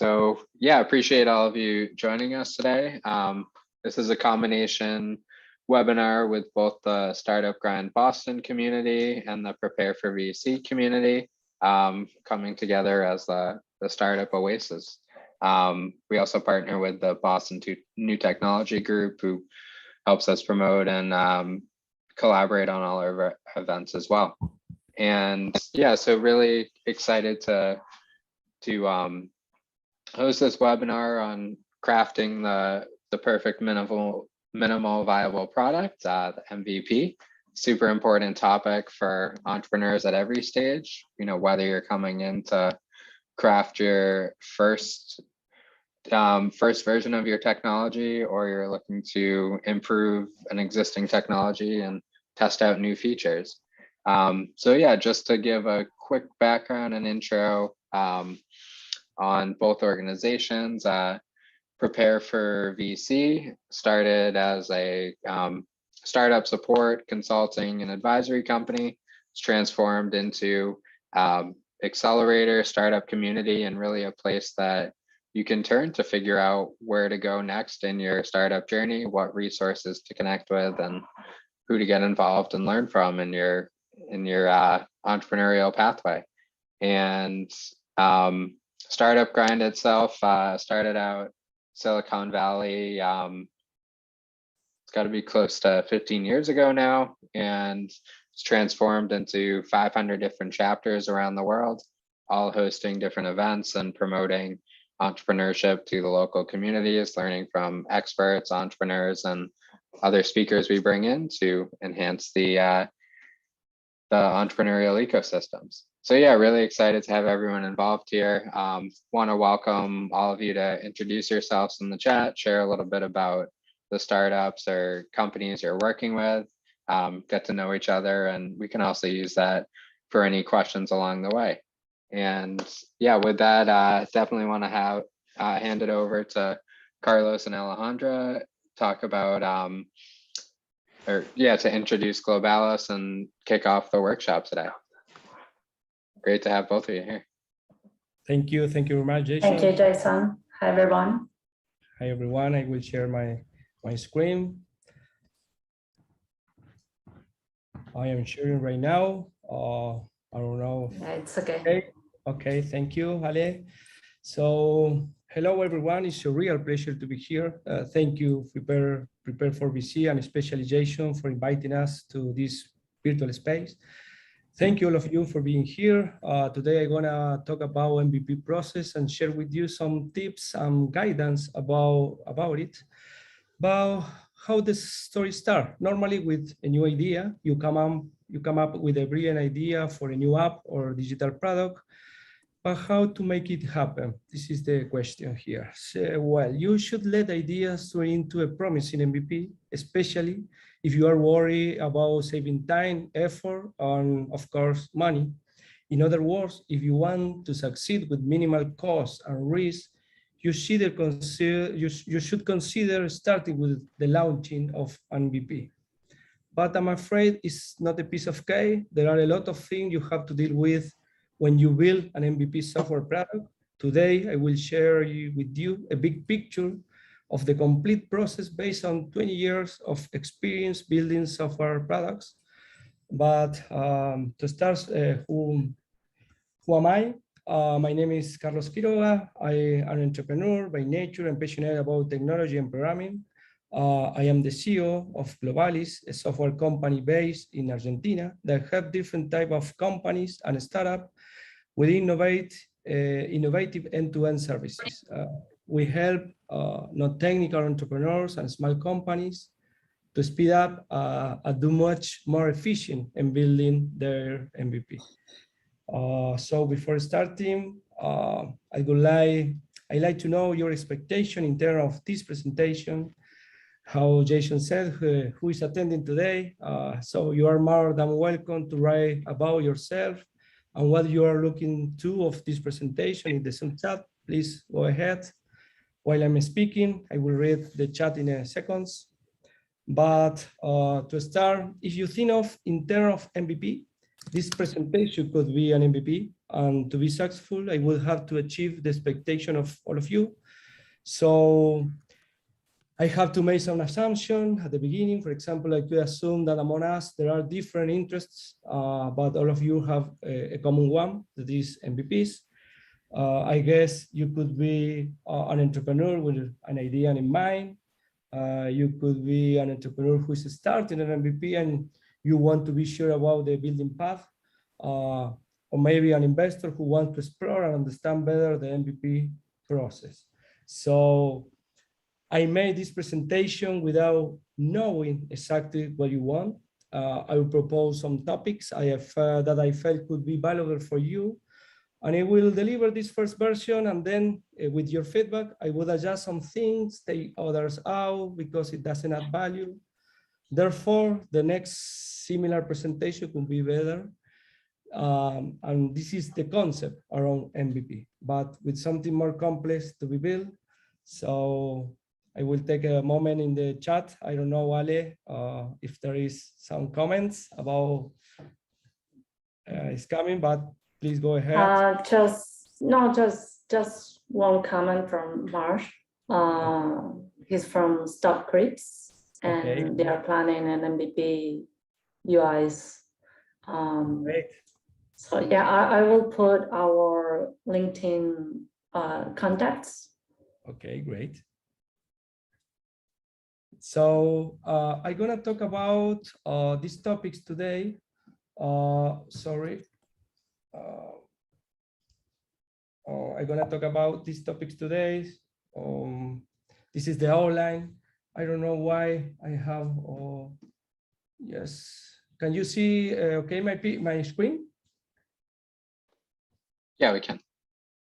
So yeah, appreciate all of you joining us today. This is a combination webinar with both the Startup Grind Boston community and the Prepare for VC community coming together as the Startup Oasis. We also partner with the Boston New Technology Group, who helps us promote and collaborate on all our events as well. And yeah, so really excited to host this webinar on crafting the perfect minimal viable product, the MVP. Super important topic for entrepreneurs at every stage. You know, whether you're coming in to craft your first version of your technology, or you're looking to improve an existing technology and test out new features. So yeah, just to give a quick background and intro on both organizations. Prepare for VC started as a startup support, consulting, and advisory company. It's transformed into accelerator, startup community, and really a place that you can turn to figure out where to go next in your startup journey, what resources to connect with, and who to get involved and learn from in your entrepreneurial pathway. And Startup Grind itself started out Silicon Valley. It's got to be close to 15 years ago now, and it's transformed into 500 different chapters around the world, all hosting different events and promoting entrepreneurship to the local communities, learning from experts, entrepreneurs, and other speakers we bring in to enhance the entrepreneurial ecosystems. So yeah, really excited to have everyone involved here. Want to welcome all of you to introduce yourselves in the chat, share a little bit about the startups or companies you're working with, get to know each other, and we can also use that for any questions along the way. And yeah, with that, definitely want to hand it over to Carlos and Alejandra, talk about to introduce Globalis and kick off the workshop today. Great to have both of you here. Thank you very much, Jason. Thank you, Jason. Hi, everyone. Hi, everyone. I will share my screen. I am sharing right now. I don't know. It's okay. Okay, thank you, Ale. So, hello, everyone. It's a real pleasure to be here. Thank you, Prepare for VC, and especially Jason for inviting us to this virtual space. Thank you, all of you, for being here. Today, I'm gonna talk about MVP process and share with you some tips and guidance about it. About how the story starts. Normally, with a new idea, you come up with a brilliant idea for a new app or digital product. But how to make it happen? This is the question here. So, well, you should let ideas turn into a promising MVP, especially if you are worried about saving time, effort, and of course, money. In other words, if you want to succeed with minimal cost and risk, you should consider starting with the launching of an MVP. But I'm afraid it's not a piece of cake. There are a lot of things you have to deal with when you build an MVP software product. Today, I will share with you a big picture of the complete process based on 20 years of experience building software products. But to start, who am I? My name is Carlos Quiroga. I am an entrepreneur by nature and passionate about technology and programming. I am the CEO of Globalis, a software company based in Argentina that have different types of companies and startups with innovative end-to-end services. We help non-technical entrepreneurs and small companies to speed up and do much more efficient in building their MVP. So before starting, I'd like to know your expectation in terms of this presentation. How Jason said, who is attending today. So you are more than welcome to write about yourself and what you are looking to of this presentation in the Zoom chat. Please go ahead. While I'm speaking, I will read the chat in a second. But to start, if you think of in terms of MVP, This presentation could be an MVP, and to be successful, I will have to achieve the expectation of all of you. So I have to make some assumption at the beginning. For example, I could assume that among us, there are different interests, but all of you have a common one, that is MVPs. I guess you could be an entrepreneur with an idea in mind. You could be an entrepreneur who is starting an MVP and you want to be sure about the building path. Or maybe an investor who wants to explore and understand better the MVP process. So I made this presentation without knowing exactly what you want. I will propose some topics that I felt could be valuable for you. And I will deliver this first version, and then with your feedback, I would adjust some things, take others out because it doesn't add value. Therefore, the next similar presentation could be better. And this is the concept around MVP, but with something more complex to be built. So I will take a moment in the chat. I don't know, Ale, if there is some comments about it's coming, but please go ahead. Just one comment from Marsh. He's from Stop Creeps, and Okay. they are planning an MVP UIs. Great. So yeah, I will put our LinkedIn contacts. Okay, great. So I'm gonna talk about these topics today. Sorry. I'm gonna talk about these topics today. This is the outline. I don't know why I have, yes. Can you see, okay, my screen? Yeah, we can.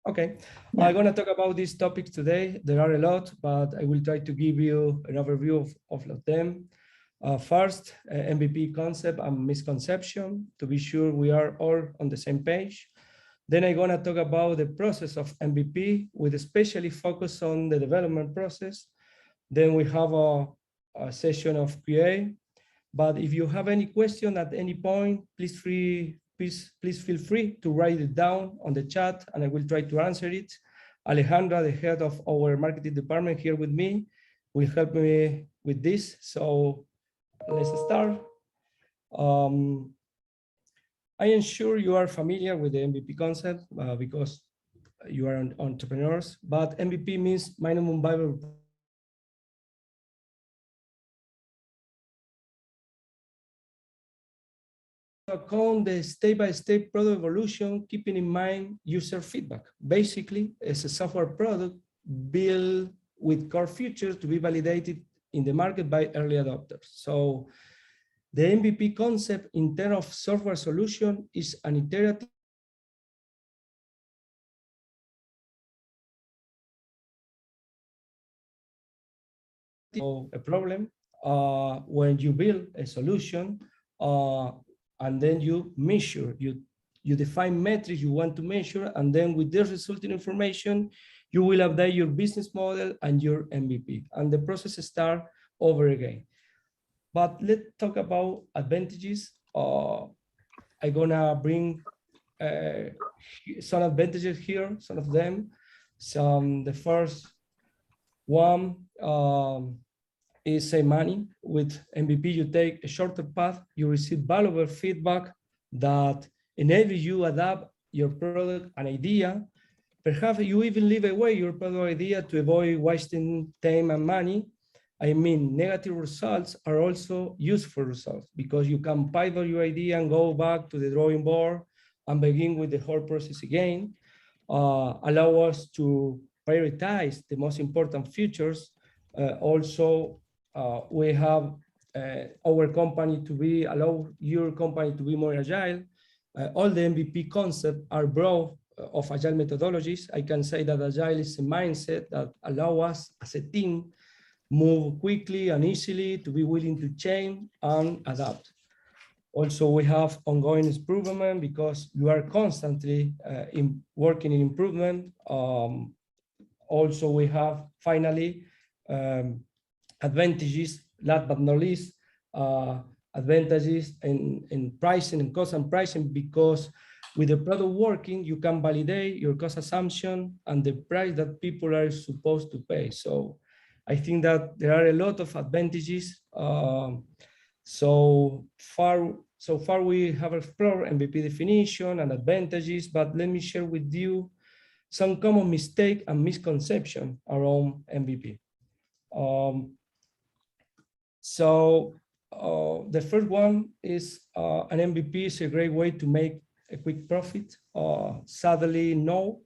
Okay, Yeah. I'm gonna talk about these topics today. There are a lot, but I will try to give you an overview of all of them. First, MVP concept and misconception, to be sure we are all on the same page. Then I'm gonna talk about the process of MVP with especially focus on the development process. Then we have a session of QA. But if you have any question at any point, please feel free to write it down on the chat and I will try to answer it. Alejandra, the head of our marketing department here with me, will help me with this. So let's start. I am sure you are familiar with the MVP concept because you are entrepreneurs, but MVP means minimum viable account the step-by-step product evolution, keeping in mind user feedback. Basically, it's a software product built with core features to be validated in the market by early adopters. So the MVP concept in terms of software solution is an iterative a problem when you build a solution and then you measure, you define metrics you want to measure, and then with the resulting information, you will update your business model and your MVP, and the process start over again. But let's talk about advantages. I'm gonna bring some advantages here, some of them. The first one is save money. With MVP, you take a shorter path, you receive valuable feedback that enables you adapt your product and idea. Perhaps you even leave away your product idea to avoid wasting time and money. I mean, negative results are also useful results because you can pivot your idea and go back to the drawing board and begin with the whole process again. Allow us to prioritize the most important features. Also, we have our company to be, allow your company to be more agile. All the MVP concepts are broad of agile methodologies. I can say that agile is a mindset that allow us as a team move quickly and easily, to be willing to change and adapt. Also, we have ongoing improvement because you are constantly working in improvement. Also, we have finally advantages, last but not least, advantages in pricing and cost and pricing, because with the product working, you can validate your cost assumption and the price that people are supposed to pay. So I think that there are a lot of advantages. So far we have explored MVP definition and advantages, but let me share with you some common mistake and misconception around MVP. The first one is an MVP is a great way to make a quick profit. Sadly, no.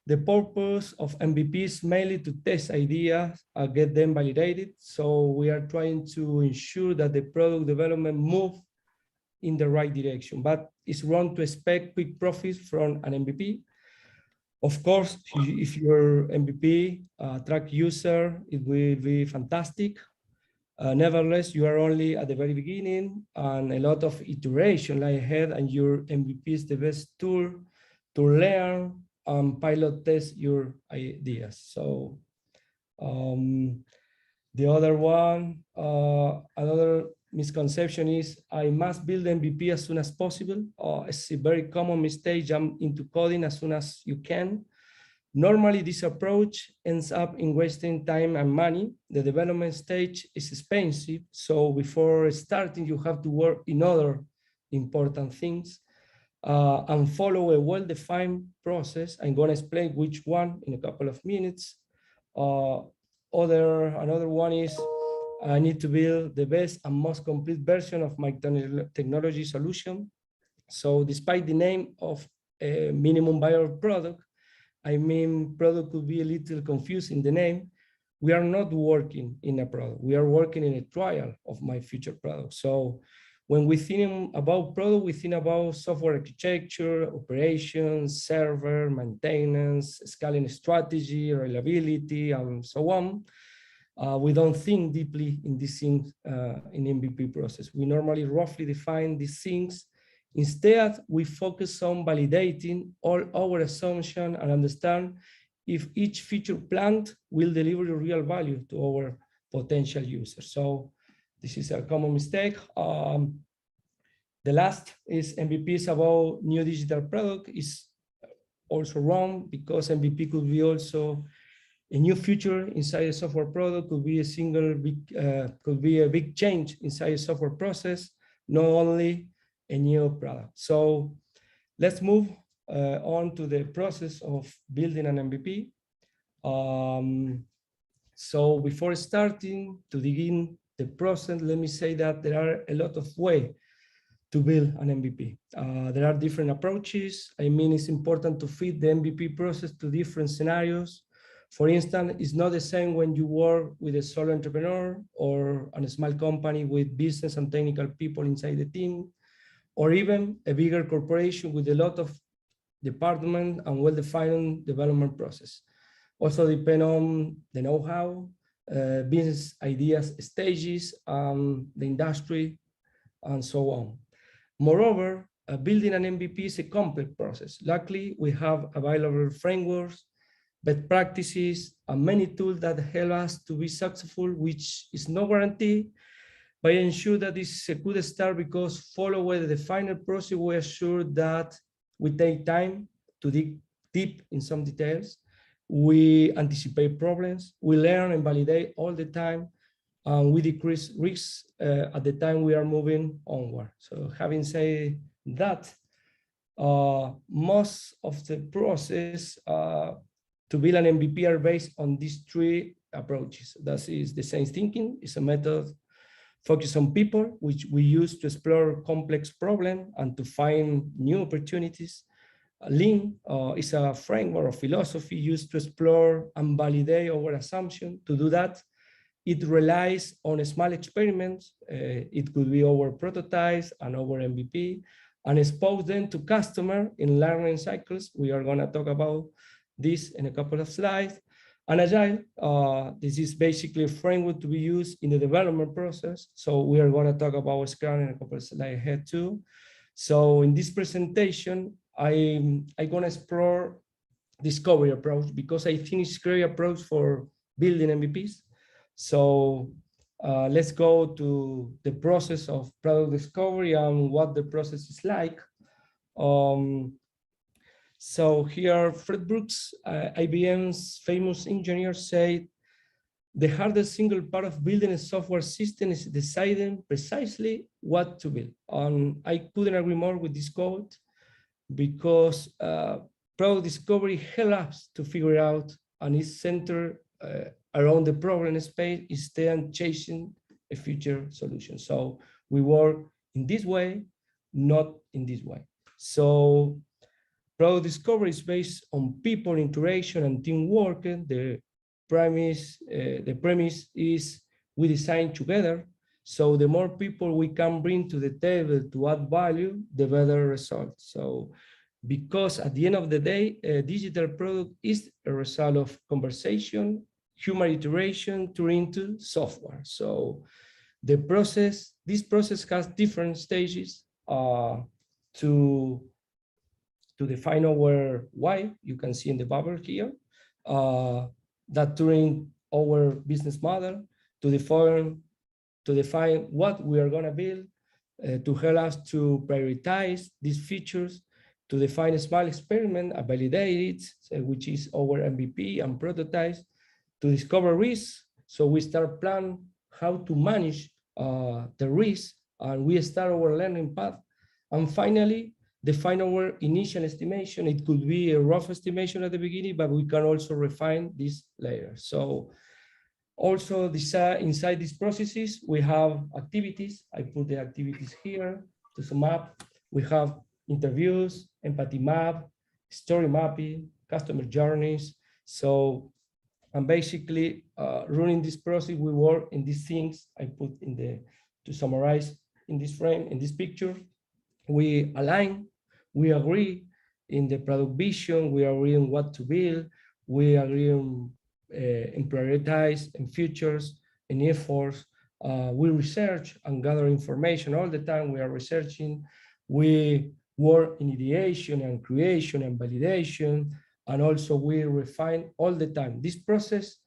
The purpose of MVP is mainly to test ideas, get them validated. So we are trying to ensure that the product development move in the right direction, but it's wrong to expect quick profits from an MVP. Of course, if your MVP track user, it will be fantastic. Nevertheless, you are only at the very beginning and a lot of iteration lie ahead, and your MVP is the best tool to learn and pilot test your ideas. So the other one, another misconception is I must build MVP as soon as possible. It's a very common mistake, jump into coding as soon as you can. Normally, this approach ends up in wasting time and money. The development stage is expensive, so before starting, you have to work in other important things and follow a well-defined process. I'm going to explain which one in a couple of minutes. Another one is I need to build the best and most complete version of my technology solution. So despite the name of a minimum viable product, I mean, product could be a little confused in the name. We are not working in a product. We are working in a trial of my future product. So when we think about product, we think about software architecture, operations, server, maintenance, scaling strategy, reliability, and so on. We don't think deeply in these things in MVP process. We normally roughly define these things. Instead, we focus on validating all our assumptions and understand if each feature planned will deliver real value to our potential users. So this is a common mistake. The last is MVP is about new digital product is also wrong, because MVP could be also a new feature inside a software product, could be a big change inside a software process, not only a new product. So let's move on to the process of building an MVP. So before starting to dig in the process, let me say that there are a lot of ways to build an MVP. There are different approaches. I mean, it's important to fit the MVP process to different scenarios. For instance, it's not the same when you work with a solo entrepreneur or a small company with business and technical people inside the team, or even a bigger corporation with a lot of department and well-defined development process. Also depend on the know-how, business ideas stages, the industry, and so on. Moreover, building an MVP is a complex process. Luckily, we have available frameworks, best practices, and many tools that help us to be successful, which is no guarantee, but ensure that this is a good start, because following the final process, we are sure that we take time to dig deep in some details. We anticipate problems, we learn and validate all the time, and we decrease risks at the time we are moving onward. So having said that, most of the process to build an MVP are based on these three approaches. That is design thinking, is a method focused on people, which we use to explore complex problems and to find new opportunities. Lean is a framework of philosophy used to explore and validate our assumption. To do that, it relies on small experiments. It could be our prototypes and our MVP, and expose them to customer in learning cycles. We are going to talk about this in a couple of slides. And Agile, this is basically a framework to be used in the development process. So we are going to talk about Scrum in a couple of slides ahead too. So in this presentation, I'm going to explore discovery approach, because I think it's a great approach for building MVPs. So let's go to the process of product discovery and what the process is like. So here, Fred Brooks, IBM's famous engineer, said, the hardest single part of building a software system is deciding precisely what to build. I couldn't agree more with this quote, because product discovery helps us to figure out, and is centered around the problem space instead of chasing a future solution. So we work in this way, not in this way. So product discovery is based on people interaction and teamwork. The premise is we design together. So the more people we can bring to the table to add value, the better results. So because at the end of the day, a digital product is a result of conversation, human iteration turned into software. So this process has different stages to define our why. You can see in the bubble here, that during our business model, to define what we are going to build, to help us to prioritize these features, to define a small experiment and validate it, which is our MVP and prototypes, to discover risks. So we start plan how to manage the risk, and we start our learning path. And finally, define our initial estimation. It could be a rough estimation at the beginning, but we can also refine this later. So also inside these processes, we have activities. I put the activities here to sum up. We have interviews, empathy map, story mapping, customer journeys. So, and basically running this process, we work in these things I put to summarize in this frame, in this picture. We align, we agree in the product vision, we agree on what to build, we agree on prioritize and features and efforts. We research and gather information all the time. We are researching. We work in ideation and creation and validation, and also we refine all the time. This process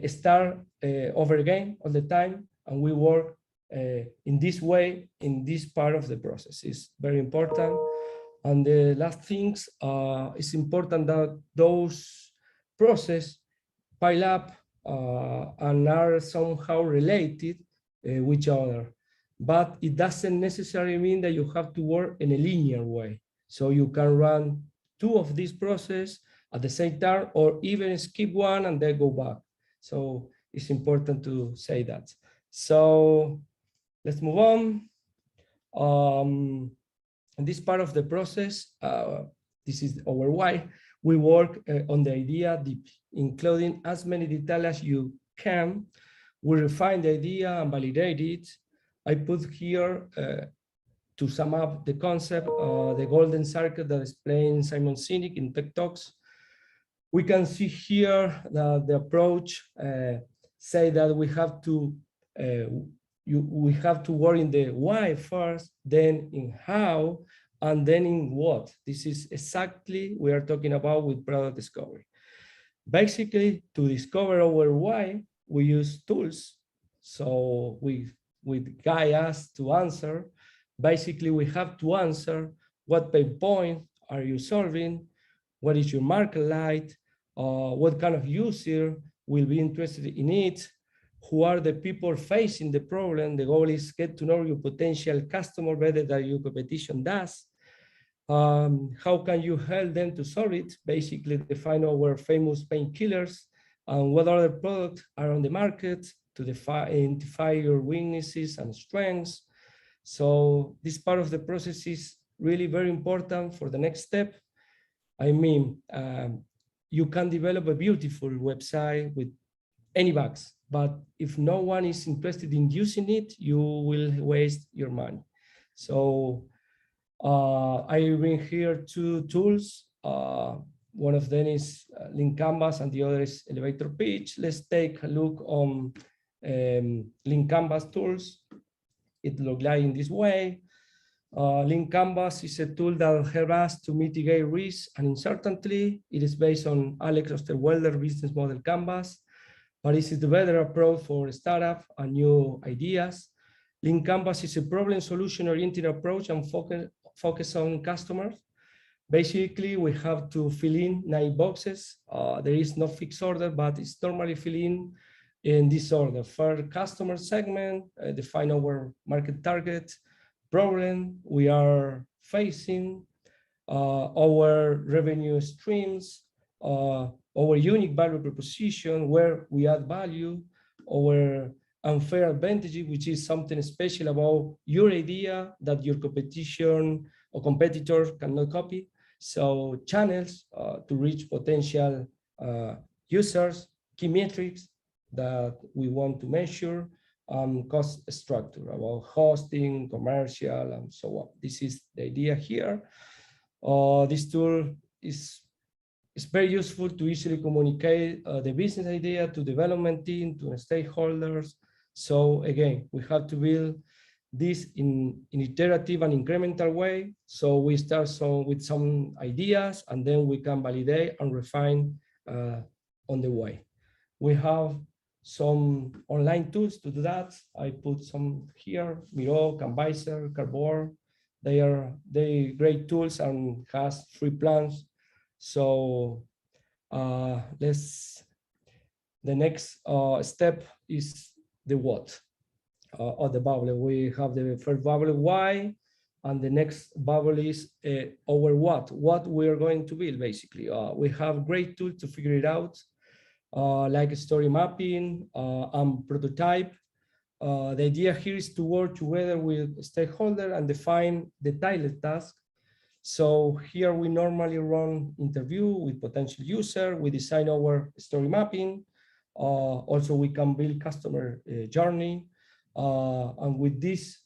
start over again all the time, and we work in this way in this part of the process. Is very important. And the last things, it's important that those processes pile up and are somehow related with each other. But it doesn't necessarily mean that you have to work in a linear way. So you can run two of these processes at the same time, or even skip one and then go back. So it's important to say that. So let's move on. In this part of the process, this is our why. We work on the idea deep, including as many details as you can. We refine the idea and validate it. I put here, to sum up the concept, the golden circle that explained Simon Sinek in Tech Talks. We can see here that the approach say that we have to work in the why first, then in how, and then in what. This is exactly we are talking about with product discovery. Basically, to discover our why, we use tools. So we guide us to answer. Basically, we have to answer what pain point are you solving, what is your market like, what kind of user will be interested in it, who are the people facing the problem. The goal is get to know your potential customer better than your competition does. How can you help them to solve it? Basically, define our famous painkillers and what other products are on the market to identify your weaknesses and strengths. So this part of the process is really very important for the next step. I mean, you can develop a beautiful website with any bugs, but if no one is interested in using it, you will waste your money. So I bring here two tools. One of them is Link Canvas and the other is Elevator Pitch. Let's take a look on Link Canvas tools. It looks like in this way. Link Canvas is a tool that helps us to mitigate risk and uncertainty. It is based on Alex Osterwelder business model Canvas. but is it the better approach for startup and new ideas? Lean Canvas is a problem solution oriented approach and focus on customers. Basically, we have to fill in 9 boxes. There is no fixed order, but it's normally fill in this order. First, customer segment, define our market target, problem we are facing, our revenue streams, our unique value proposition, where we add value, our unfair advantage, which is something special about your idea that your competition or competitors cannot copy. So channels to reach potential users, key metrics that we want to measure, cost structure about hosting, commercial, and so on. This is the idea here. This tool is very useful to easily communicate the business idea to development team, to stakeholders. So again, we have to build this in iterative and incremental way. So we start with some ideas, and then we can validate and refine on the way. We have some online tools to do that. I put some here: Miro, Canvasser, Cardboard. They are great tools and has free plans. So the next step is the what. Of the bubble. We have the first bubble, why, and the next bubble is our what we are going to build, basically. We have great tools to figure it out, like story mapping and prototype. The idea here is to work together with stakeholders and define the tailored task. So here we normally run interview with potential user, we design our story mapping. Also, we can build customer journey. And with this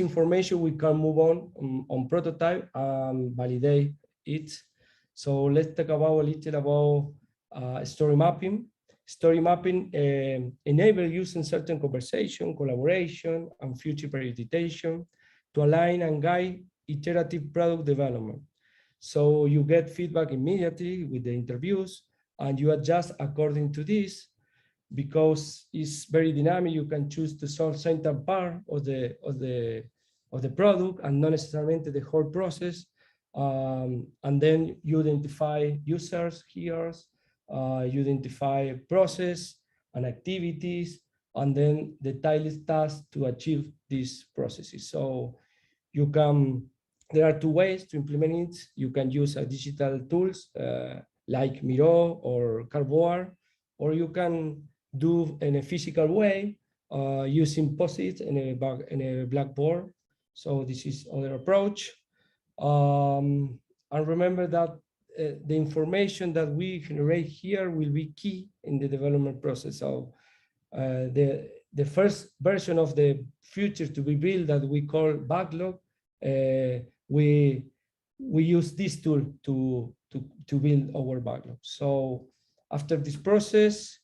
information, we can move on prototype and validate it. So let's talk about a little about story mapping. Story mapping enables using certain conversation, collaboration, and future prioritization to align and guide iterative product development. So you get feedback immediately with the interviews, and you adjust according to this. Because it's very dynamic, you can choose to solve certain part of the product and not necessarily the whole process. And then you identify users here, you identify process and activities, and then the tailored task to achieve these processes. So there are 2 ways to implement it. You can use digital tools like Miro or Cardboard, or you can do in a physical way using Post-its in a blackboard. So this is other approach. And remember that the information that we generate here will be key in the development process. So the first version of the future to be built that we call backlog, we use this tool to build our backlog. So after this process,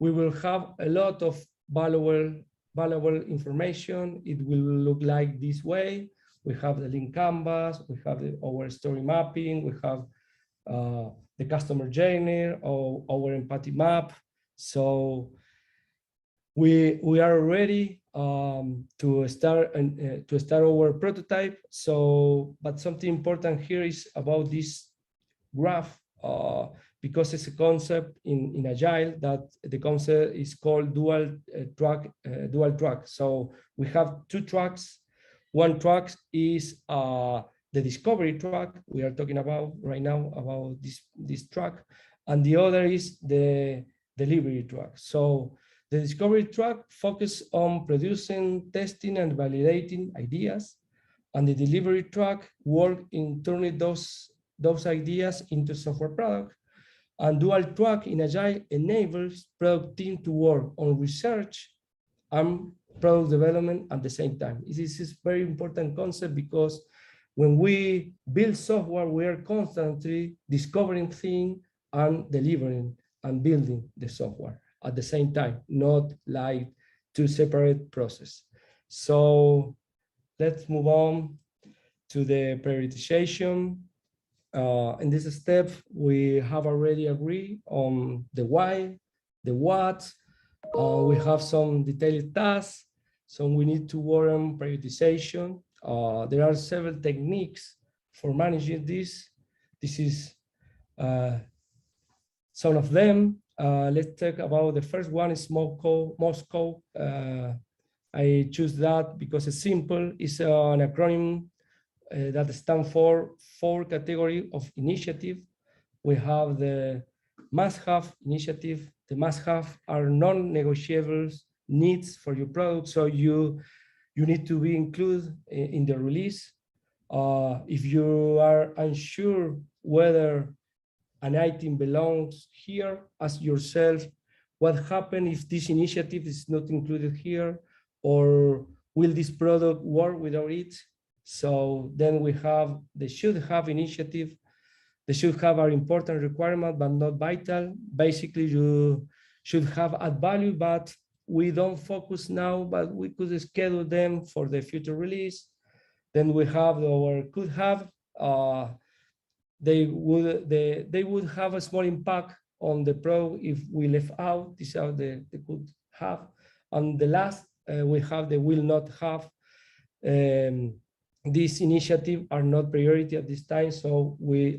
we will have a lot of valuable information. It will look like this way. We have the Lean Canvas, we have our story mapping, we have the customer journey, or our empathy map. So we are ready to start our prototype. So, but something important here is about this graph. Because it's a concept in Agile that the concept is called dual track. So we have 2 tracks. One track is the discovery track. We are talking about right now about this track, and the other is the delivery track. So the discovery track focuses on producing, testing, and validating ideas, and the delivery track work in turning those ideas into software product. And dual track in Agile enables product team to work on research and product development at the same time. This is very important concept because when we build software, we are constantly discovering things and delivering and building the software at the same time, not like 2 separate processes. So let's move on to the prioritization. In this step, we have already agreed on the why, the what. We have some detailed tasks. So we need to work on prioritization. There are several techniques for managing this. This is some of them. Let's talk about the first one is Moscow. I choose that because it's simple. It's an acronym that stands for 4 categories of initiative. We have the must-have initiative. The must-have are non-negotiable needs for your product, so you need to be included in the release. If you are unsure whether an item belongs here, ask yourself what happens if this initiative is not included here, or will this product work without it? So then we have the should have initiative. The should have are important requirement, but not vital. Basically, you should have add value, but we don't focus now, but we could schedule them for the future release. Then we have our could have. They would have a small impact on the product if we left out. These are the could have. And the last, we have the will not have. These initiatives are not priority at this time, so we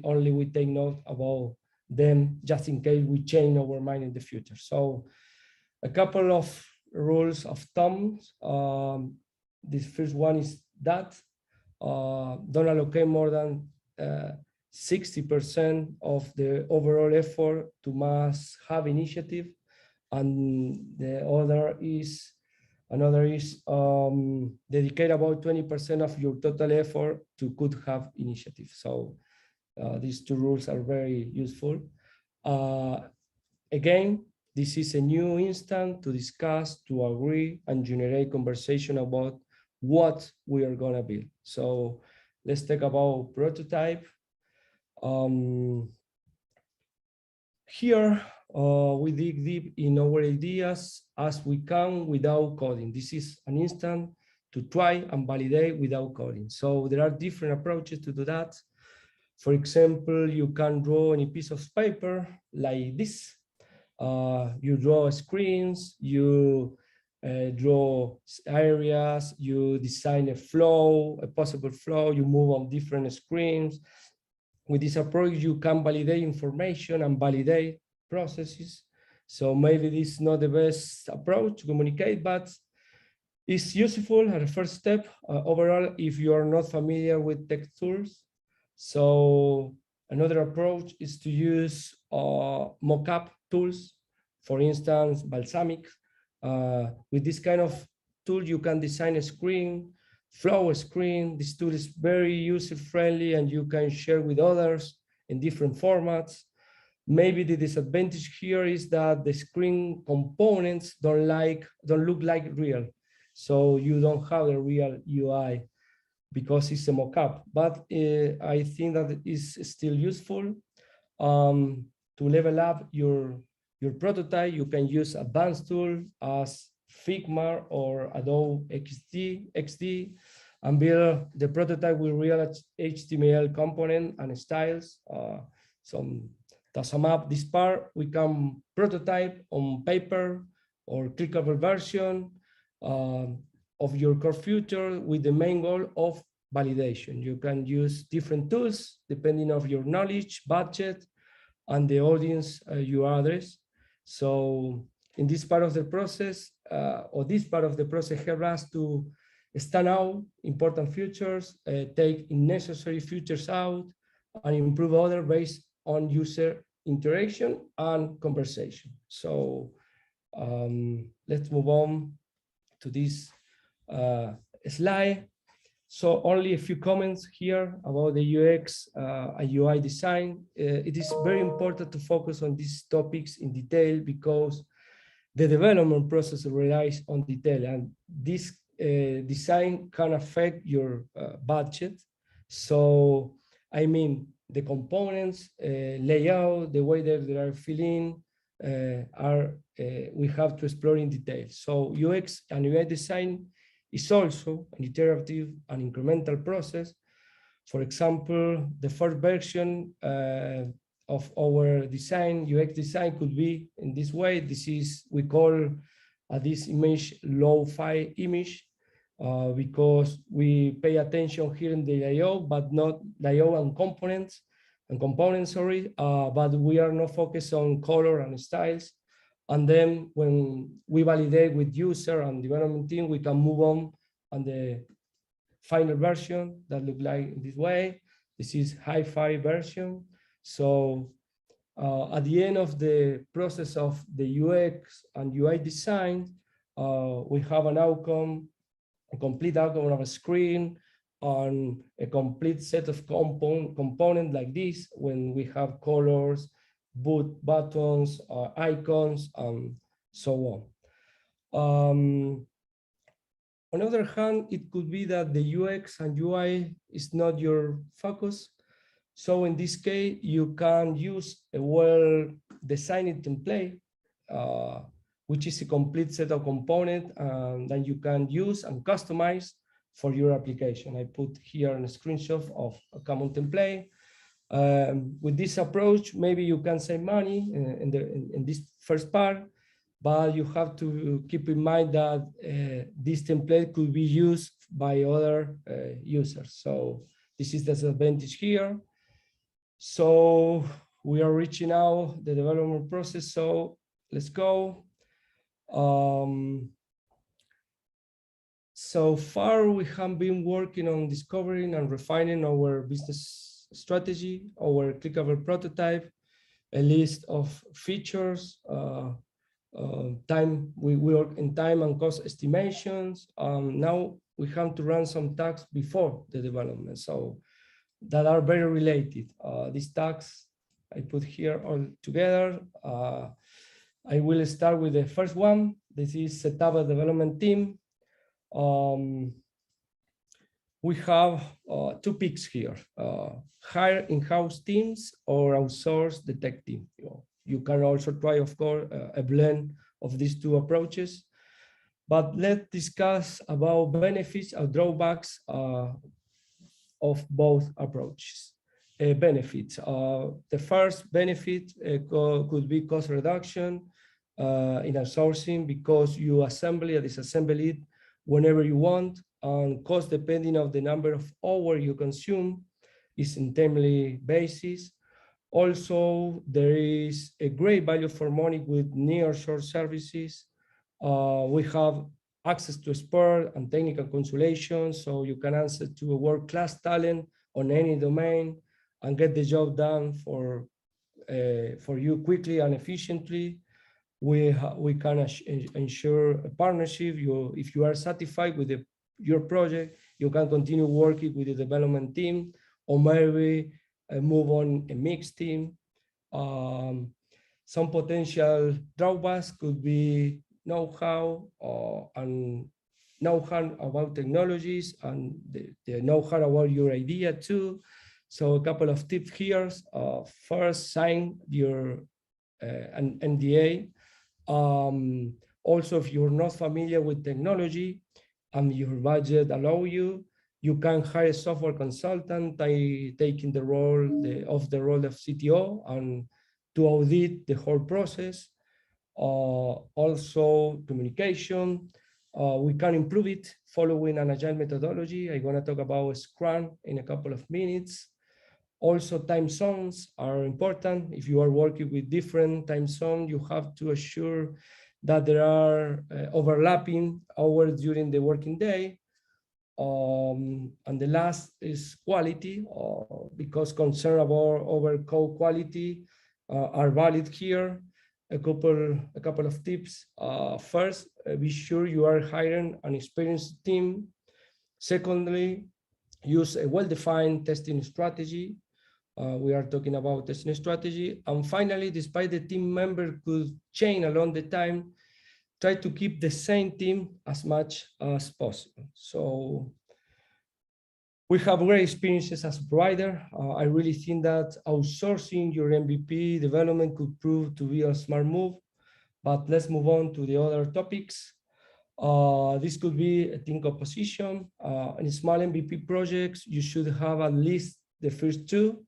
take note about them just in case we change our mind in the future. So a couple of rules of thumbs. This first one is that don't allocate more than 60% of the overall effort to must-have initiative, and the other is dedicate about 20% of your total effort to could-have initiative. So these 2 rules are very useful. Again, this is a new instant to discuss, to agree, and generate conversation about what we are gonna build. So let's talk about prototype. Here, we dig deep in our ideas as we can without coding. This is an instant to try and validate without coding. So there are different approaches to do that. For example, you can draw on a piece of paper like this. You draw screens, you draw areas, you design a flow, a possible flow, you move on different screens. With this approach, you can validate information and validate processes. So maybe this is not the best approach to communicate, but it's useful at the first step overall if you are not familiar with tech tools. So another approach is to use mockup tools, for instance, Balsamiq. With this kind of tool, you can design a screen, flow screen. This tool is very user-friendly and you can share with others in different formats. Maybe the disadvantage here is that the screen components don't look like real. So you don't have a real UI because it's a mockup. But I think that it is still useful. To level up your prototype, you can use advanced tools as Figma or Adobe XD and build the prototype with real HTML component and styles. To sum up this part, we can prototype on paper or clickable version of your core feature with the main goal of validation. You can use different tools depending on your knowledge, budget, and the audience you address. So in this part of the process, help us to stand out important features, take unnecessary features out, and improve other based on user interaction and conversation. So let's move on to this slide. So only a few comments here about the UX and UI design. It is very important to focus on these topics in detail because the development process relies on detail, and this design can affect your budget. So, I mean, the components, layout, the way that they are filling, we have to explore in detail. So UX and UI design is also an iterative and incremental process. For example, the first version of our design, UX design could be in this way. This is, we call this image lo-fi image because we pay attention here in the IO, but not the IO and components, sorry, but we are not focused on color and styles. And then when we validate with user and development team, we can move on the final version that look like this way. This is hi-fi version. So at the end of the process of the UX and UI design, we have an outcome, a complete outcome of a screen on a complete set of components like this, when we have colors, buttons, icons, and so on. On the other hand, it could be that the UX and UI is not your focus. So in this case, you can use a well-designed template, which is a complete set of components that you can use and customize for your application. I put here a screenshot of a common template. With this approach, maybe you can save money in this first part, but you have to keep in mind that this template could be used by other users. So this is the disadvantage here. So we are reaching out the development process. So let's go. So far, we have been working on discovering and refining our business strategy, our clickable prototype, a list of features, we work in time and cost estimations. Now we have to run some tasks before the development, so that are very related. These tasks I put here all together. I will start with the first one. This is set up a development team. We have two picks here: hire in-house teams or outsource the tech team. You can also try, of course, a blend of these two approaches. But let's discuss about benefits or drawbacks of both approaches. Benefits. The first benefit could be cost reduction in outsourcing, because you assemble or disassemble it whenever you want, and cost depending on the number of hours you consume is in timely basis. Also, there is a great value for money with nearshore services. We have access to expert and technical consultation, so you can answer to a world-class talent on any domain and get the job done for you quickly and efficiently. We can ensure a partnership. If you are satisfied with your project, you can continue working with the development team, or maybe move on a mixed team. Some potential drawbacks could be know-how and know-how about technologies, and the know-how about your idea too. So a couple of tips here. First, sign your an NDA. Also, if you're not familiar with technology and your budget allow you, you can hire a software consultant taking the role of CTO and to audit the whole process. Also, communication. We can improve it following an agile methodology. I'm going to talk about Scrum in a couple of minutes. Also, time zones are important. If you are working with different time zones, you have to assure that there are overlapping hours during the working day. And the last is quality, because concern about code quality are valid here. A couple of tips. First, be sure you are hiring an experienced team. Secondly, use a well-defined testing strategy. We are talking about testing strategy. And finally, despite the team member could change along the time, try to keep the same team as much as possible. So we have great experiences as a provider. I really think that outsourcing your MVP development could prove to be a smart move. But let's move on to the other topics. This could be a team composition. In small MVP projects, you should have at least the first two,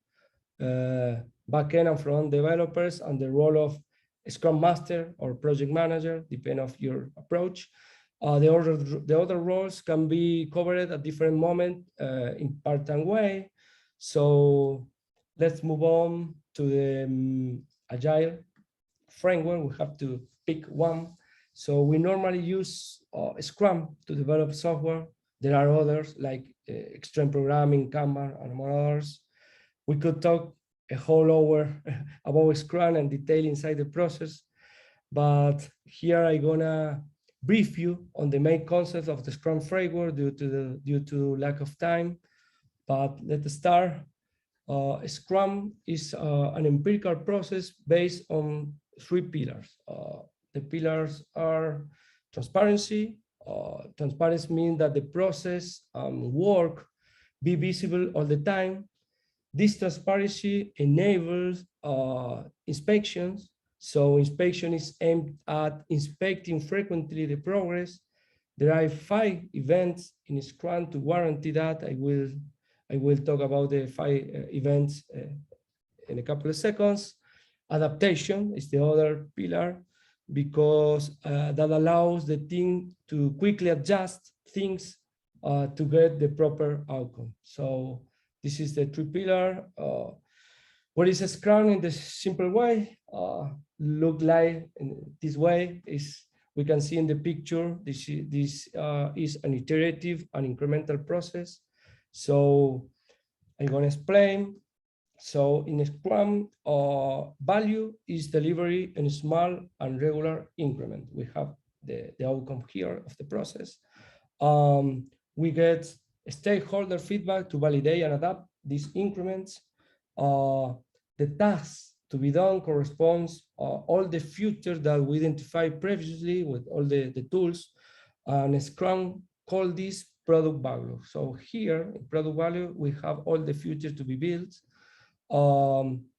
backend and front developers, and the role of Scrum Master or Project Manager, depending on your approach. The other roles can be covered at different moments in part-time way. So let's move on to the Agile framework. We have to pick one. So we normally use Scrum to develop software. There are others like Extreme Programming, Kanban, and among others. We could talk a whole hour about Scrum and detail inside the process, but here I'm gonna brief you on the main concepts of the Scrum framework due to lack of time. But let's start. Scrum is an empirical process based on 3 pillars. The pillars are transparency. Transparency means that the process work be visible all the time. This transparency enables inspections. So inspection is aimed at inspecting frequently the progress. There are 5 events in Scrum to guarantee that. I will talk about the 5 events in a couple of seconds. Adaptation is the other pillar because that allows the team to quickly adjust things to get the proper outcome. So this is the 3 pillar. What is a Scrum in the simple way? Look like in this way is we can see in the picture. This is an iterative and incremental process. So I'm going to explain. So in Scrum, value is delivery in small and regular increment. We have the outcome here of the process. We get stakeholder feedback to validate and adapt these increments. The task to be done corresponds all the features that we identified previously with all the tools. And Scrum call this product backlog. So here in product value, we have all the features to be built.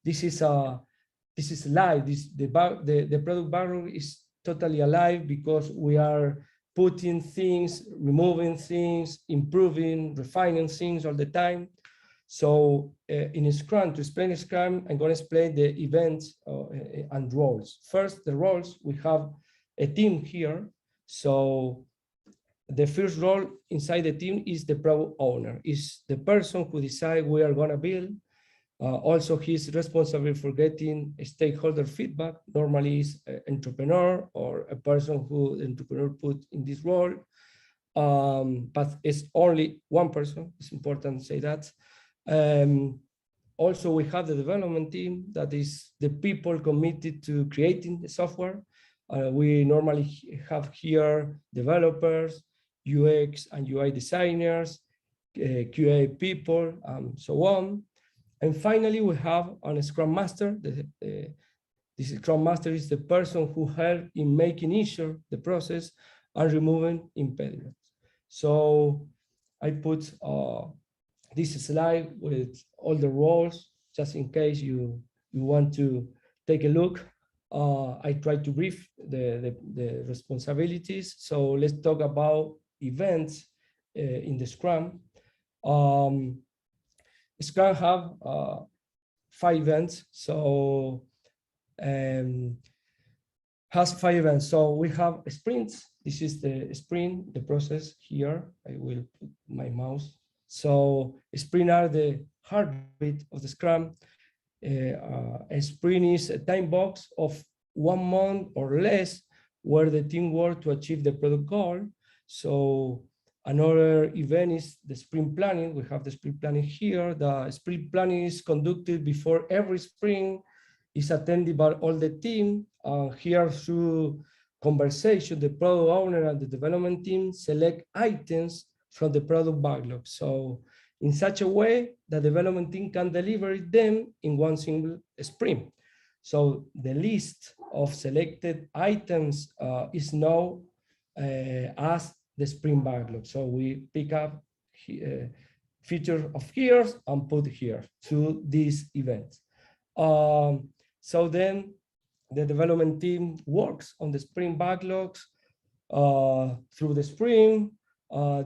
This is live. The product backlog is totally alive because we are putting things, removing things, improving, refining things all the time. So in Scrum, to explain Scrum, I'm going to explain the events and roles. First, the roles. We have a team here. So the first role inside the team is the product owner, is the person who decides we are going to build. Also, he's responsible for getting stakeholder feedback. Normally, is an entrepreneur or a person who the entrepreneur put in this role. But it's only one person. It's important to say that. Also, we have the development team that is the people committed to creating the software. We normally have here developers, UX and UI designers, QA people, and so on. And finally, we have a Scrum Master. This Scrum Master is the person who helps in making easier the process and removing impediments. So I put this slide with all the roles, just in case you want to take a look. I try to brief the responsibilities. So let's talk about events in the Scrum. Scrum have 5 events. So has 5 events. So we have sprints. This is the sprint, the process here. I will put my mouse. So sprint are the heartbeat of the Scrum. A sprint is a time box of 1 month or less where the team work to achieve the product goal. So another event is the sprint planning. We have the sprint planning here. The sprint planning is conducted before every sprint, is attended by all the team. Here through conversation, the product owner and the development team select items from the product backlog. So in such a way, the development team can deliver them in one single sprint. So the list of selected items is known as the sprint backlog. So we pick up feature of here and put here to these events. So then the development team works on the sprint backlogs through the sprint,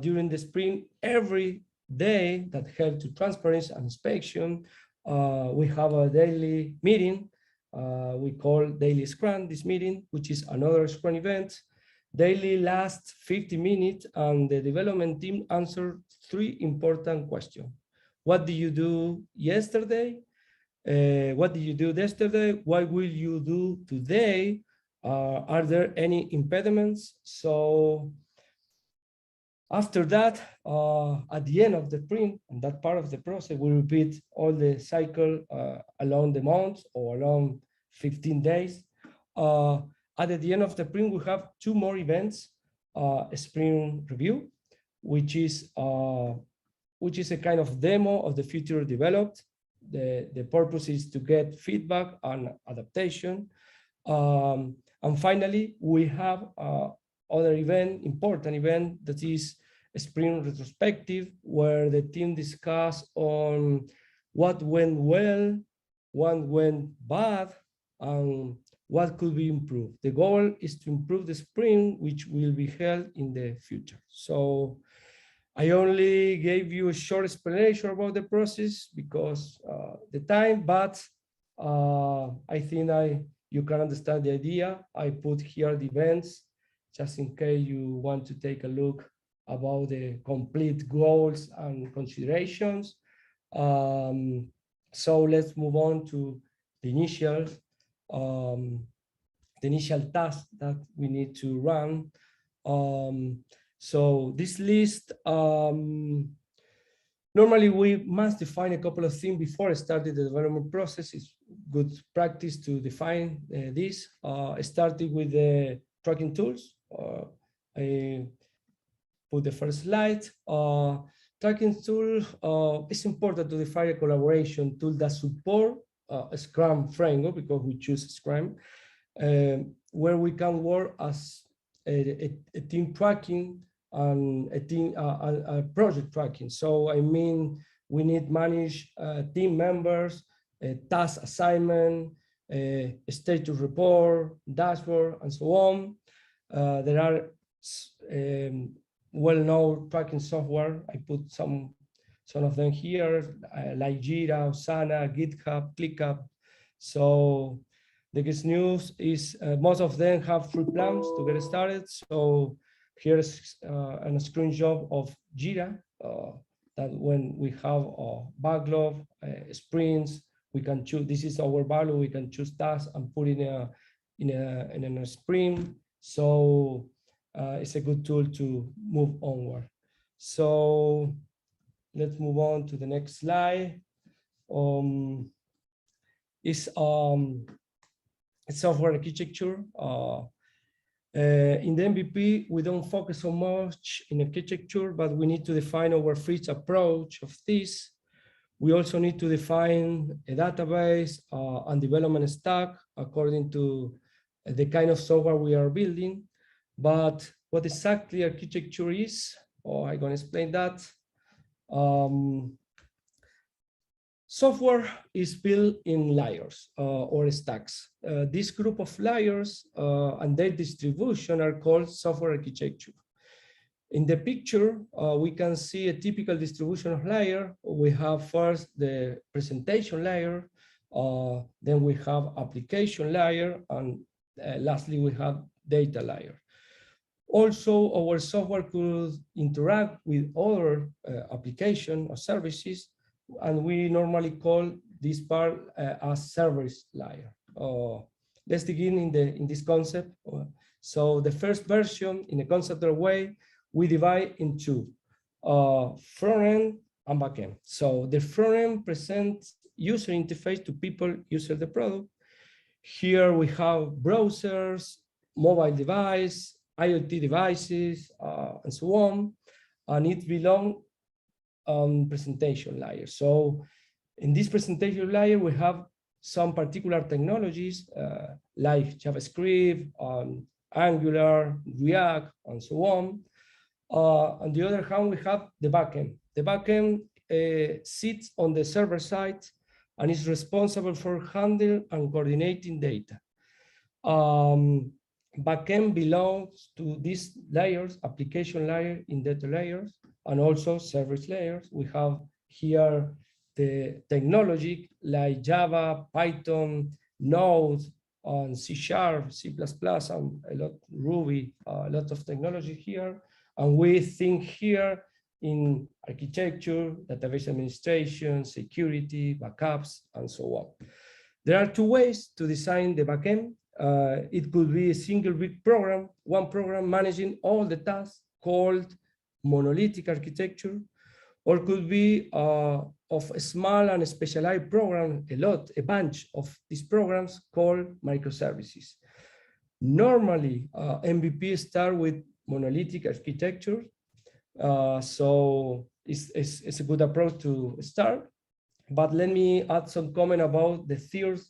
during the sprint, every day that helps to transparency and inspection. We have a daily meeting. We call daily Scrum this meeting, which is another Scrum event. Daily lasts 50 minutes, and the development team answers 3 important questions. What did you do yesterday? What did you do yesterday? What will you do today? Are there any impediments? So after that, at the end of the sprint, and that part of the process, we repeat all the cycle along the months or along 15 days. At the end of the sprint, we have 2 more events: a sprint review, which is a kind of demo of the feature developed. The purpose is to get feedback and adaptation. And finally, we have other important event that is a sprint retrospective, where the team discuss on what went well, what went bad, and what could be improved. The goal is to improve the sprint, which will be held in the future. So I only gave you a short explanation about the process because the time, but I think you can understand the idea. I put here the events, just in case you want to take a look about the complete goals and considerations. So let's move on to the initial task that we need to run. So this list, normally we must define a couple of things before starting the development process. It's good practice to define this, starting with the tracking tools. I put the first slide. Tracking tool, it's important to define a collaboration tool that support a Scrum framework, because we choose Scrum, where we can work as a team tracking and a project tracking. So I mean, we need manage team members, task assignment, status report, dashboard, and so on. There are well-known tracking software. I put some of them here, like Jira, Asana, GitHub, ClickUp. So the good news is most of them have free plans to get started. So here's a screenshot of Jira, that when we have a backlog, sprints, we can choose, this is our backlog, we can choose tasks and put in a sprint. So it's a good tool to move onward. So let's move on to the next slide. It's software architecture. In the MVP, we don't focus so much in architecture, but we need to define our first approach of this. We also need to define a database and development stack according to the kind of software we are building. But what exactly architecture is, I'm going to explain that. Software is built in layers or stacks. This group of layers and their distribution are called software architecture. In the picture, we can see a typical distribution of layer. We have first the presentation layer, then we have application layer, and lastly, we have data layer. Also, our software could interact with other applications or services, and we normally call this part a service layer. Let's begin in this concept. So the first version, in a conceptual way, we divide into front end and back end. So the front end presents user interface to people using the product. Here we have browsers, mobile device, IoT devices, and so on, and it belongs on presentation layer. So in this presentation layer, we have some particular technologies like JavaScript, Angular, React, and so on. On the other hand, we have the backend. The backend sits on the server side and is responsible for handling and coordinating data. Backend belongs to these layers, application layer in data layers, and also service layers. We have here the technology like Java, Python, Node, and C#, C++, and a lot Ruby, a lot of technology here. And we think here in architecture, database administration, security, backups, and so on. There are two ways to design the backend. It could be a single big program, one program managing all the tasks called monolithic architecture, or could be of a small and specialized program, a bunch of these programs called microservices. Normally, MVP start with monolithic architecture, so it's a good approach to start. But let me add some comment about the third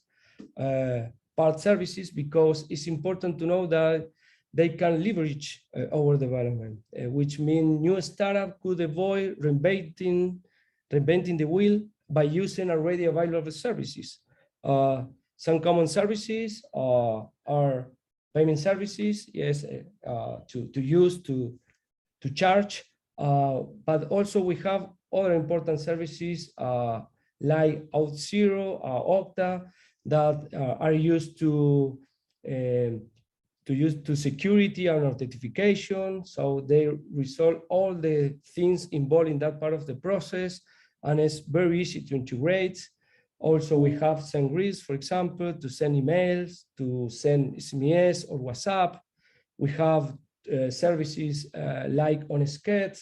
part services, because it's important to know that they can leverage our development, which means new startup could avoid reinventing the wheel by using already available services. Some common services are payment services, yes, to use, to charge, but also we have other important services like Auth0, Okta, that are used to security and authentication. So they resolve all the things involved in that part of the process, and it's very easy to integrate. Also, we have SendGrid, for example, to send emails, to send SMS or WhatsApp. We have services like OnSCAD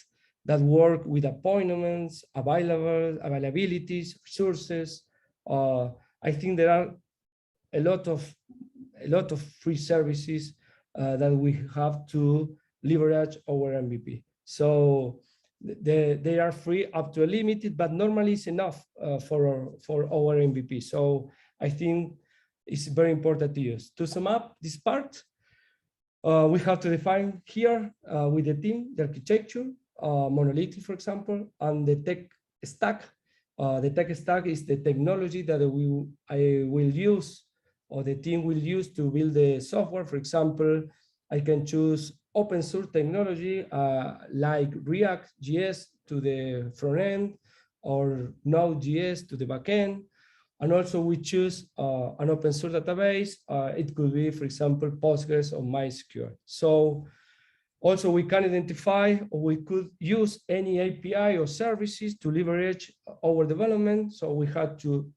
that work with appointments, availabilities, resources. I think there are a lot of free services that we have to leverage our MVP. So they are free up to a limited, but normally it's enough for our MVP. So I think it's very important to use. To sum up this part, we have to define here with the team, the architecture, monolithic, for example, and the tech stack. The tech stack is the technology that I will use, or the team will use to build the software. For example, I can choose open source technology like React.js to the front end, or Node.js to the back end. And also we choose an open source database. It could be, for example, Postgres or MySQL. So also we can identify, or we could use any API or services to leverage our development. So we had to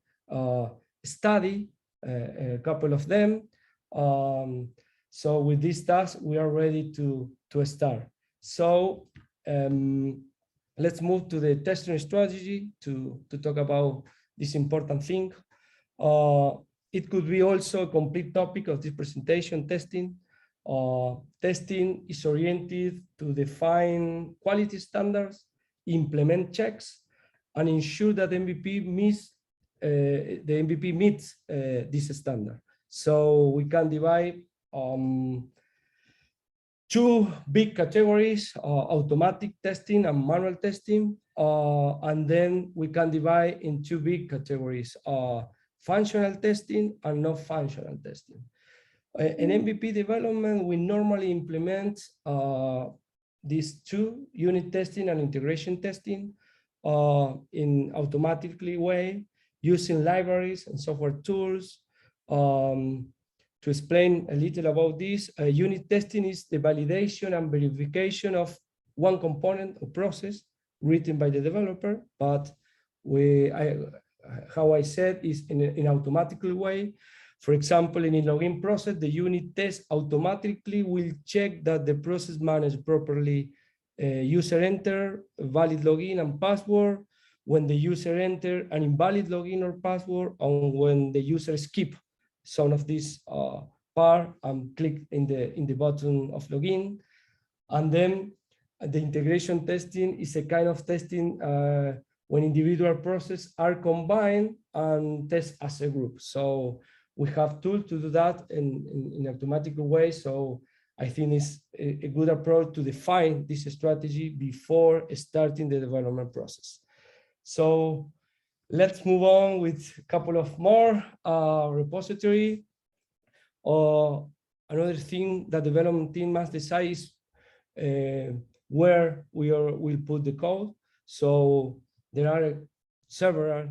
study a couple of them. So with this task, we are ready to start. So let's move to the testing strategy to talk about this important thing. It could be also a complete topic of this presentation, testing. Testing is oriented to define quality standards, implement checks, and ensure that the MVP meets this standard. So we can divide two big categories, automatic testing and manual testing. And then we can divide in two big categories, functional testing and non-functional testing. In MVP development, we normally implement these two, unit testing and integration testing, in automatically way, using libraries and software tools. To explain a little about this, unit testing is the validation and verification of one component or process written by the developer, but how I said is in an automatic way. For example, in a login process, the unit test automatically will check that the process managed properly. User enter valid login and password when the user enter an invalid login or password, and when the user skip some of this part and click in the button of login. And then the integration testing is a kind of testing when individual processes are combined and test as a group. So we have tools to do that in automatic way. So I think it's a good approach to define this strategy before starting the development process. So let's move on with a couple of more repository. Another thing that development team must decide is where we'll put the code. So there are several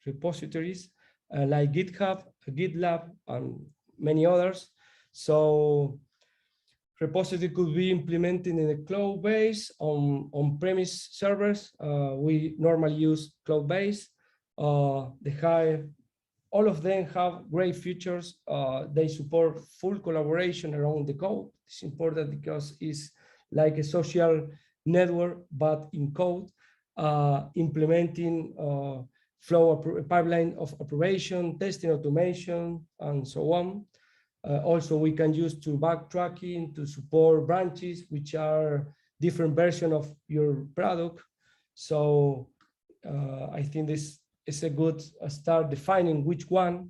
repositories like GitHub, GitLab, and many others. So repository could be implemented in a cloud base on-premise servers. We normally use cloud base. All of them have great features. They support full collaboration around the code. It's important because it's like a social network, but in code, implementing pipeline of operation, testing automation, and so on. Also, we can use to backtracking to support branches, which are different versions of your product. So I think this is a good start defining which one.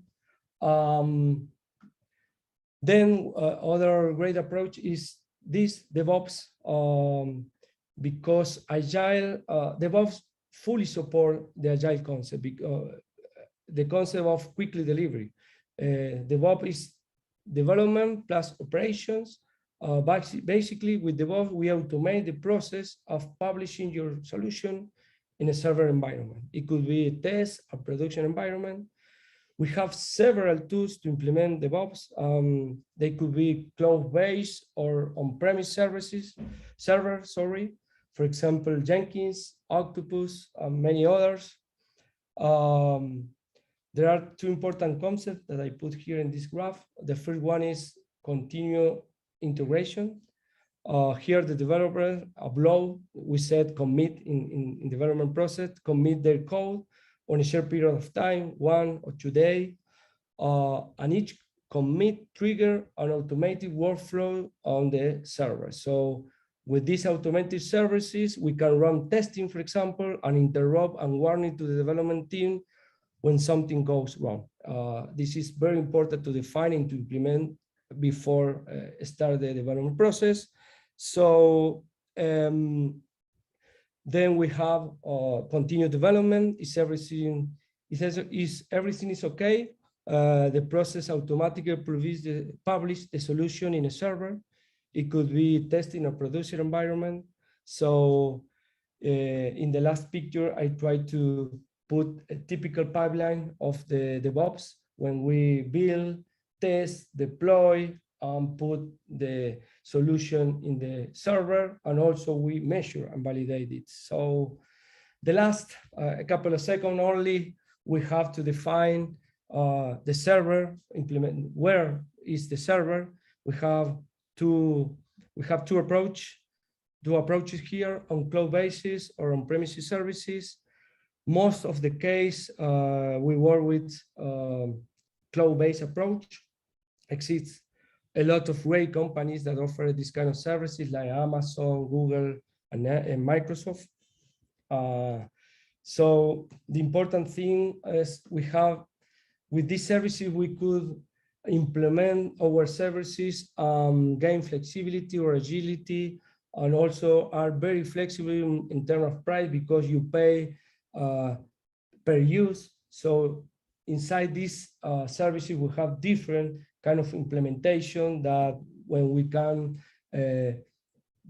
Then other great approach is this DevOps, because Agile, DevOps fully support the Agile concept, the concept of quickly delivery. DevOps is development plus operations. Basically, with DevOps, we automate the process of publishing your solution in a server environment. It could be a test, a production environment. We have several tools to implement DevOps. They could be cloud-based or on-premise servers. For example, Jenkins, Octopus, and many others. There are two important concepts that I put here in this graph. The first one is continuous integration. Here, the developer upload, we said commit in development process, commit their code on a short period of time, 1 or 2 days, and each commit trigger an automated workflow on the server. So with these automated services, we can run testing, for example, and interrupt and warning to the development team when something goes wrong. This is very important to define and to implement before start the development process. So then we have continued development. Is everything is okay? The process automatically publish the solution in a server. It could be testing a producer environment. So in the last picture, I tried to put a typical pipeline of the DevOps when we build, test, deploy, and put the solution in the server, and also we measure and validate it. So the last a couple of seconds only, we have to define the server, implement where is the server. We have two approaches here on cloud basis or on premises services. Most of the case, we work with cloud-based approach. Exists a lot of great companies that offer this kind of services like Amazon, Google, and Microsoft. So the important thing is we have, with these services, we could implement our services, gain flexibility or agility, and also are very flexible in terms of price because you pay per use. So inside these services, we have different kind of implementation that when we can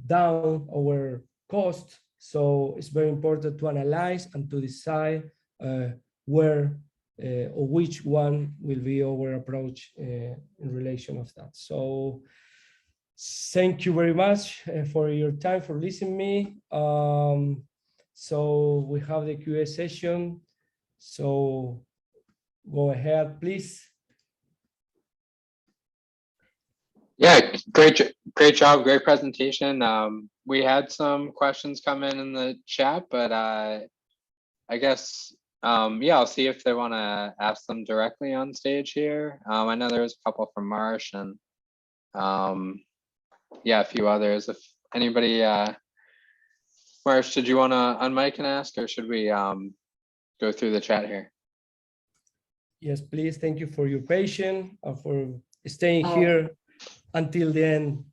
down our cost. So it's very important to analyze and to decide where or which one will be our approach in relation of that. So thank you very much for your time, for listening to me. So we have the QA session. So go ahead, please. Yeah, great job, great presentation. We had some questions come in the chat, but I guess, yeah, I'll see if they want to ask them directly on stage here. I know there was a couple from Marsh and yeah, a few others. If anybody, Marsh, did you want to unmic and ask, or should we go through the chat here? Yes, please. Thank you for your patience and for staying here until the end.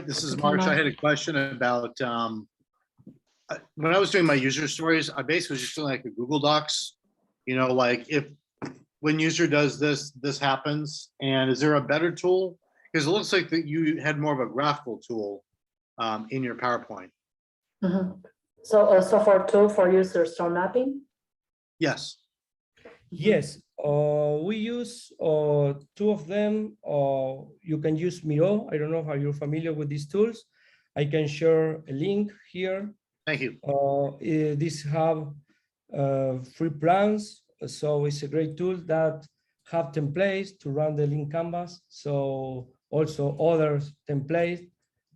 This is Marsh. I had a question about when I was doing my user stories, I basically was just doing like a Google Docs, you know, like when user does this, this happens. And is there a better tool? Because it looks like that you had more of a graphical tool in your PowerPoint. So a software tool for user store mapping? Yes. Yes, we use two of them. You can use Miro. I don't know how you're familiar with these tools. I can share a link here. Thank you. These have free plans, so it's a great tool that have templates to run the link canvas. So also other templates,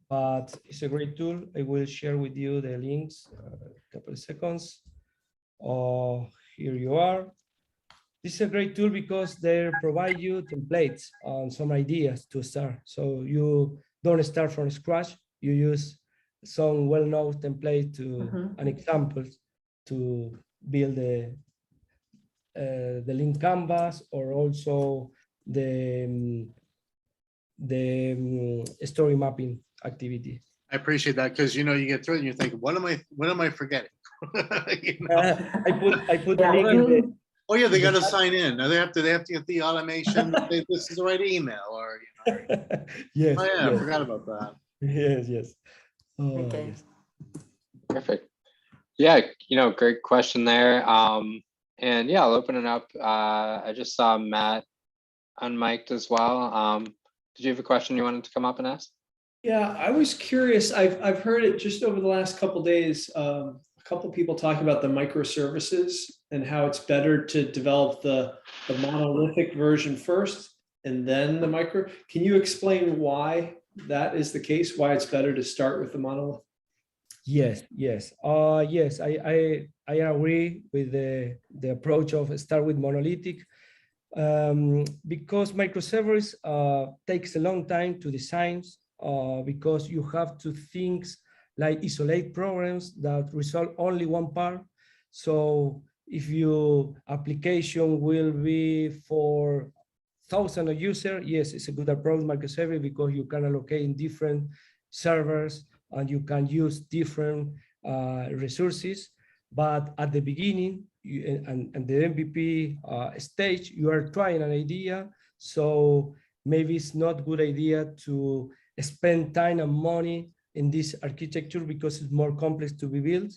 but it's a great tool. I will share with you the links. A couple of seconds. Here you are. This is a great tool because they provide you templates and some ideas to start. So you don't start from scratch. You use some well-known template to an example to build the link canvas, or also the story mapping activity. I appreciate that, because you get through it and you think, what am I forgetting? You know? I put the Yeah, link in the, Oh yeah, they got to sign in. Now they have to get the automation. This is the right email, or yes, oh yeah, I yes, forgot about that. yes. Oh, Okay. yes. Perfect. Yeah, great question there. And yeah, I'll open it up. I just saw Matt unmiked as well. Did you have a question you wanted to come up and ask? Yeah, I was curious. I've heard it just over the last couple of days. A couple of people talking about the microservices and how it's better to develop the monolithic version first and then the micro. Can you explain why that is the case? Why it's better to start with the monolith? Yes. Yes, I agree with the approach of start with monolithic, because microservice takes a long time to design, because you have to think like isolate programs that resolve only one part. So if your application will be for thousands of users, yes, it's a good approach microservice, because you can allocate in different servers and you can use different resources. But at the beginning and the MVP stage, you are trying an idea. So maybe it's not a good idea to spend time and money in this architecture, because it's more complex to be built.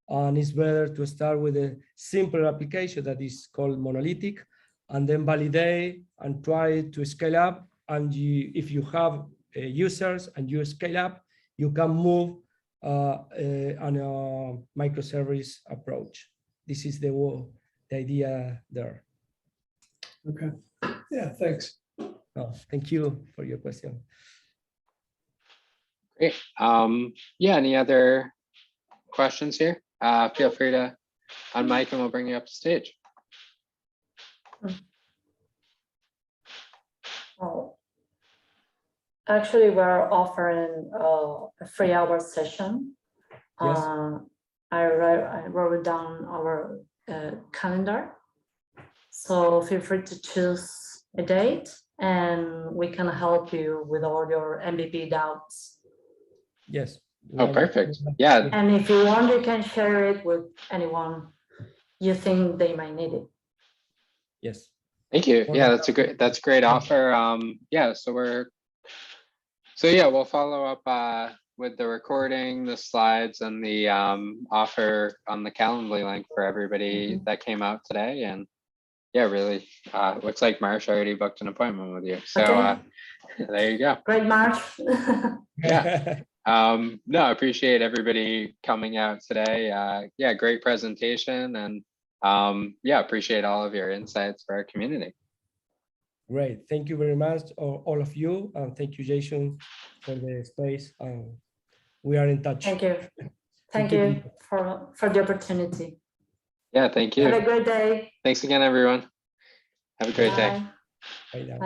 And it's better to start with a simpler application that is called monolithic, and then validate and try to scale up. And if you have users and you scale up, you can move on a microservice approach. This is the idea there. Okay. Yeah, thanks. Thank you for your question. Great. Yeah, any other questions here? Feel free to unmic and we'll bring you up to stage. Oh. Actually, we're offering a 3-hour session. Yes. I wrote down our calendar. So feel free to choose a date and we can help you with all your MVP doubts. Yes. Oh, perfect. Yeah. And if you want, you can share it with anyone you think they might need it. Yes. Thank you. Yeah, that's a great offer. Yeah, so yeah, we'll follow up with the recording, the slides, and the offer on the Calendly link for everybody that came out today. And yeah, really looks like Marsh already booked an appointment with you. So Okay. there you go. Great, March. Yeah. No, I appreciate everybody coming out today. Yeah, great presentation, and yeah, appreciate all of your insights for our community. Great. Thank you very much, all of you. And thank you, Jason, for the space. We are in touch. Thank you. Thank you for the opportunity. Yeah, thank you. Have a great day. Thanks again, everyone. Have a great day. Bye. Bye now.